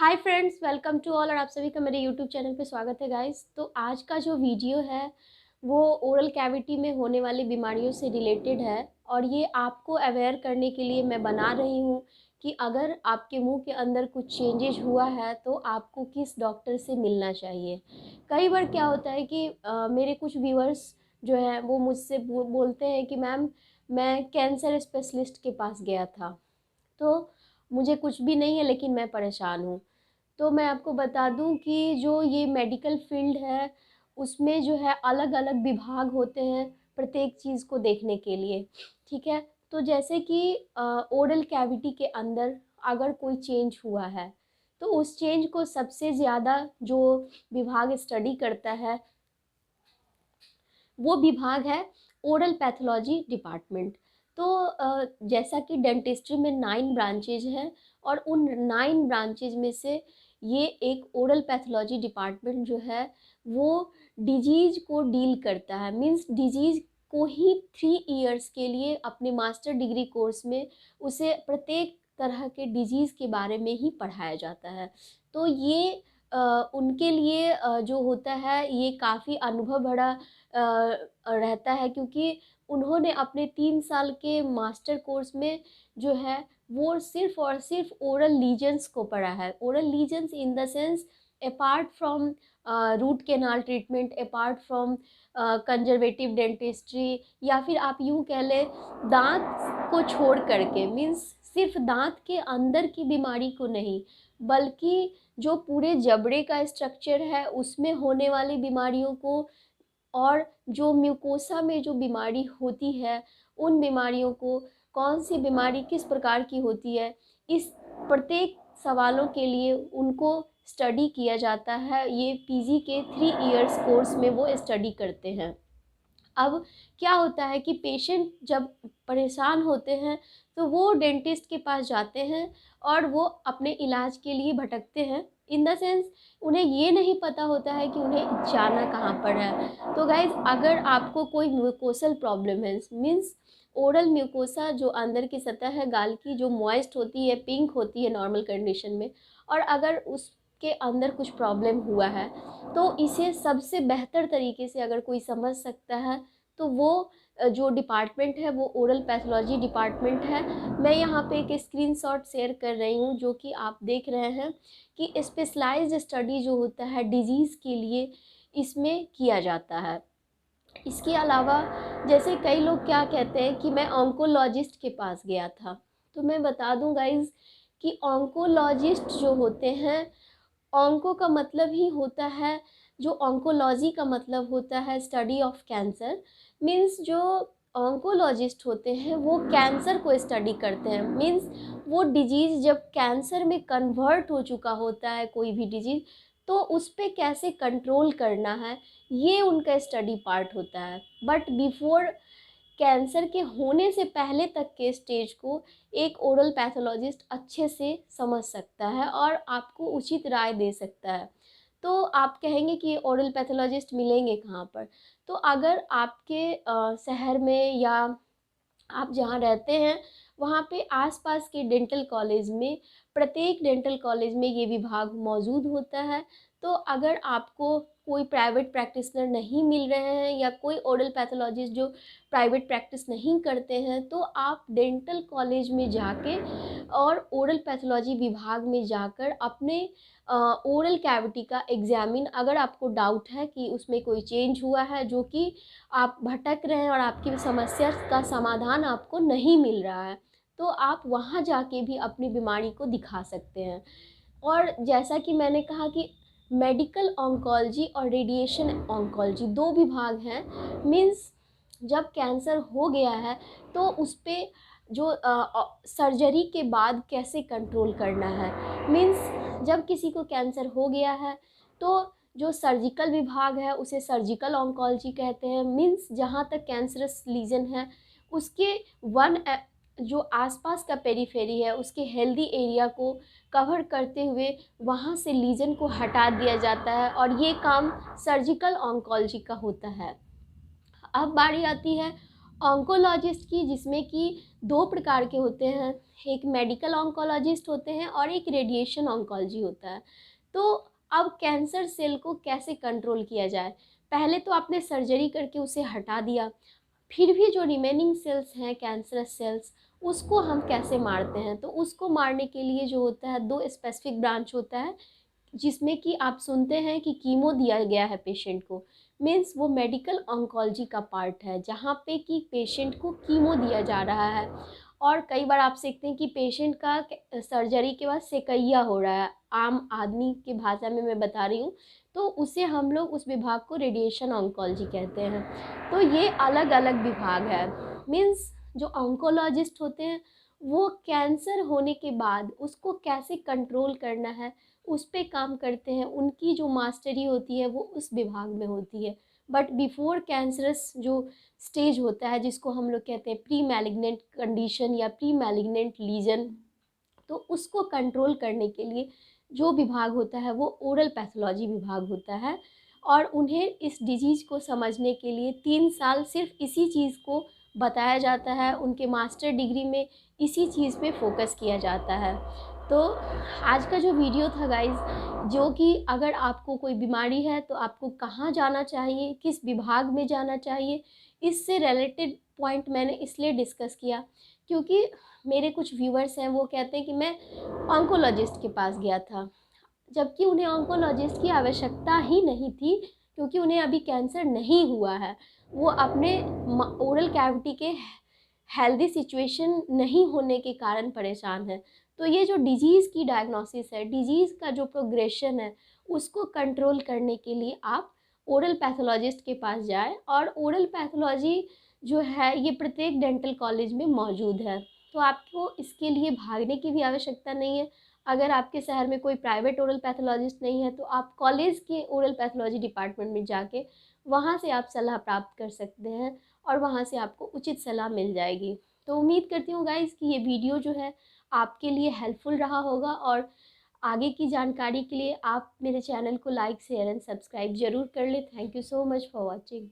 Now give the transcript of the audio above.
Hi friends, welcome to all. और आप सभी का मेरे यूट्यूब चैनल पे स्वागत है गाइस। तो आज का जो वीडियो है वो ओरल कैविटी में होने वाली बीमारियों से रिलेटेड है और ये आपको अवेयर करने के लिए मैं बना रही हूँ कि अगर आपके मुंह के अंदर कुछ चेंजेस हुआ है तो आपको किस डॉक्टर से मिलना चाहिए। कई बार क्या होता है कि मेरे कुछ व्यूअर्स जो हैं वो मुझसे बोलते हैं कि मैम मैं कैंसर स्पेशलिस्ट के पास गया था, तो मुझे कुछ भी नहीं है लेकिन मैं परेशान हूँ। तो मैं आपको बता दूं कि जो ये मेडिकल फील्ड है उसमें जो है अलग अलग विभाग होते हैं प्रत्येक चीज़ को देखने के लिए। ठीक है, तो जैसे कि ओरल कैविटी के अंदर अगर कोई चेंज हुआ है तो उस चेंज को सबसे ज़्यादा जो विभाग स्टडी करता है वो विभाग है ओरल पैथोलॉजी डिपार्टमेंट। तो जैसा कि डेंटिस्ट्री में 9 ब्रांचेज हैं और उन 9 ब्रांचेज में से ये एक ओरल पैथोलॉजी डिपार्टमेंट जो है वो डिजीज़ को डील करता है। मींस डिजीज़ को ही 3 इयर्स के लिए अपने मास्टर डिग्री कोर्स में उसे प्रत्येक तरह के डिजीज़ के बारे में ही पढ़ाया जाता है। तो ये उनके लिए जो होता है ये काफ़ी अनुभव भरा रहता है, क्योंकि उन्होंने अपने 3 साल के मास्टर कोर्स में जो है वो सिर्फ़ और सिर्फ़ ओरल लीजन्स को पढ़ा है। Oral lesions in the sense apart from root canal treatment, apart from conservative dentistry, या फिर आप यूँ कह लें दाँत को छोड़ कर के, मीन्स सिर्फ़ दाँत के अंदर की बीमारी को नहीं बल्कि जो पूरे जबड़े का स्ट्रक्चर है उसमें होने वाली बीमारियों को, और जो म्यूकोसा में जो बीमारी होती है उन बीमारियों को, कौन सी बीमारी किस प्रकार की होती है, इस प्रत्येक सवालों के लिए उनको स्टडी किया जाता है। ये पीजी के 3 इयर्स कोर्स में वो स्टडी करते हैं। अब क्या होता है कि पेशेंट जब परेशान होते हैं तो वो डेंटिस्ट के पास जाते हैं और वो अपने इलाज के लिए भटकते हैं। इन द सेंस उन्हें ये नहीं पता होता है कि उन्हें जाना कहाँ पर है। तो गाइज़, अगर आपको कोई म्यूकोसल प्रॉब्लम है, मीन्स ओरल म्यूकोसा जो अंदर की सतह है गाल की, जो मॉइस्ट होती है, पिंक होती है नॉर्मल कंडीशन में, और अगर उसके अंदर कुछ प्रॉब्लम हुआ है तो इसे सबसे बेहतर तरीके से अगर कोई समझ सकता है तो वो जो डिपार्टमेंट है वो ओरल पैथोलॉजी डिपार्टमेंट है। मैं यहाँ पे एक स्क्रीनशॉट शेयर कर रही हूँ जो कि आप देख रहे हैं कि स्पेशलाइज्ड स्टडी जो होता है डिजीज़ के लिए इसमें किया जाता है। इसके अलावा जैसे कई लोग क्या कहते हैं कि मैं ऑन्कोलॉजिस्ट के पास गया था, तो मैं बता दूं गाइज कि ऑन्कोलॉजिस्ट जो होते हैं, ऑन्को का मतलब ही होता है, जो ऑन्कोलॉजी का मतलब होता है स्टडी ऑफ कैंसर। मीन्स जो ऑन्कोलॉजिस्ट होते हैं वो कैंसर को स्टडी करते हैं। मीन्स वो डिजीज़ जब कैंसर में कन्वर्ट हो चुका होता है कोई भी डिजीज़, तो उस पर कैसे कंट्रोल करना है ये उनका स्टडी पार्ट होता है। बट बिफोर कैंसर के होने से पहले तक के स्टेज को एक ओरल पैथोलॉजिस्ट अच्छे से समझ सकता है और आपको उचित राय दे सकता है। तो आप कहेंगे कि ओरल पैथोलॉजिस्ट मिलेंगे कहाँ पर? तो अगर आपके शहर में या आप जहाँ रहते हैं वहाँ पे आसपास के डेंटल कॉलेज में, प्रत्येक डेंटल कॉलेज में ये विभाग मौजूद होता है। तो अगर आपको कोई प्राइवेट प्रैक्टिशनर नहीं मिल रहे हैं या कोई ओरल पैथोलॉजिस्ट जो प्राइवेट प्रैक्टिस नहीं करते हैं तो आप डेंटल कॉलेज में जाके और ओरल पैथोलॉजी विभाग में जाकर अपने ओरल कैविटी का एग्जामिन, अगर आपको डाउट है कि उसमें कोई चेंज हुआ है जो कि आप भटक रहे हैं और आपकी समस्या का समाधान आपको नहीं मिल रहा है, तो आप वहाँ जाके भी अपनी बीमारी को दिखा सकते हैं। और जैसा कि मैंने कहा कि मेडिकल ऑन्कोलॉजी और रेडिएशन ऑन्कोलॉजी 2 विभाग हैं। मीन्स जब कैंसर हो गया है तो उस पे जो सर्जरी के बाद कैसे कंट्रोल करना है। मीन्स जब किसी को कैंसर हो गया है तो जो सर्जिकल विभाग है उसे सर्जिकल ऑन्कोलॉजी कहते हैं। मीन्स जहाँ तक कैंसरस लीजन है उसके जो आसपास का पेरीफेरी है उसके हेल्दी एरिया को कवर करते हुए वहाँ से लीजन को हटा दिया जाता है, और ये काम सर्जिकल ऑन्कोलॉजी का होता है। अब बारी आती है ऑन्कोलॉजिस्ट की, जिसमें कि 2 प्रकार के होते हैं, एक मेडिकल ऑन्कोलॉजिस्ट होते हैं और एक रेडिएशन ऑन्कोलॉजी होता है। तो अब कैंसर सेल को कैसे कंट्रोल किया जाए? पहले तो आपने सर्जरी करके उसे हटा दिया, फिर भी जो रिमेनिंग सेल्स हैं कैंसरस सेल्स, उसको हम कैसे मारते हैं? तो उसको मारने के लिए जो होता है 2 स्पेसिफिक ब्रांच होता है, जिसमें कि आप सुनते हैं कि कीमो दिया गया है पेशेंट को। मीन्स वो मेडिकल ऑन्कोलॉजी का पार्ट है, जहाँ पे कि पेशेंट को कीमो दिया जा रहा है। और कई बार आप सीखते हैं कि पेशेंट का सर्जरी के बाद सेकैया हो रहा है, आम आदमी की भाषा में मैं बता रही हूँ, तो उसे हम लोग उस विभाग को रेडिएशन ऑन्कोलॉजी कहते हैं। तो ये अलग अलग विभाग है। मीन्स जो ऑन्कोलॉजिस्ट होते हैं वो कैंसर होने के बाद उसको कैसे कंट्रोल करना है उस पे काम करते हैं, उनकी जो मास्टरी होती है वो उस विभाग में होती है। बट बिफोर कैंसरस जो स्टेज होता है, जिसको हम लोग कहते हैं प्री मैलिग्नेंट कंडीशन या प्री मैलिग्नेंट लीजन, तो उसको कंट्रोल करने के लिए जो विभाग होता है वो ओरल पैथोलॉजी विभाग होता है। और उन्हें इस डिजीज़ को समझने के लिए 3 साल सिर्फ इसी चीज़ को बताया जाता है, उनके मास्टर डिग्री में इसी चीज़ पे फोकस किया जाता है। तो आज का जो वीडियो था गाइस, जो कि अगर आपको कोई बीमारी है तो आपको कहाँ जाना चाहिए, किस विभाग में जाना चाहिए, इससे रिलेटेड पॉइंट मैंने इसलिए डिस्कस किया क्योंकि मेरे कुछ व्यूअर्स हैं वो कहते हैं कि मैं ऑन्कोलॉजिस्ट के पास गया था, जबकि उन्हें ऑन्कोलॉजिस्ट की आवश्यकता ही नहीं थी, क्योंकि उन्हें अभी कैंसर नहीं हुआ है। वो अपने ओरल कैविटी के हेल्दी सिचुएशन नहीं होने के कारण परेशान है। तो ये जो डिजीज़ की डायग्नोसिस है, डिजीज़ का जो प्रोग्रेशन है, उसको कंट्रोल करने के लिए आप ओरल पैथोलॉजिस्ट के पास जाएँ। और ओरल पैथोलॉजी जो है ये प्रत्येक डेंटल कॉलेज में मौजूद है, तो आपको इसके लिए भागने की भी आवश्यकता नहीं है। अगर आपके शहर में कोई प्राइवेट ओरल पैथोलॉजिस्ट नहीं है तो आप कॉलेज के ओरल पैथोलॉजी डिपार्टमेंट में जाके वहाँ से आप सलाह प्राप्त कर सकते हैं और वहाँ से आपको उचित सलाह मिल जाएगी। तो उम्मीद करती हूँ गाइज़ कि ये वीडियो जो है आपके लिए हेल्पफुल रहा होगा, और आगे की जानकारी के लिए आप मेरे चैनल को लाइक शेयर एंड सब्सक्राइब ज़रूर कर लें। Thank you so much for watching.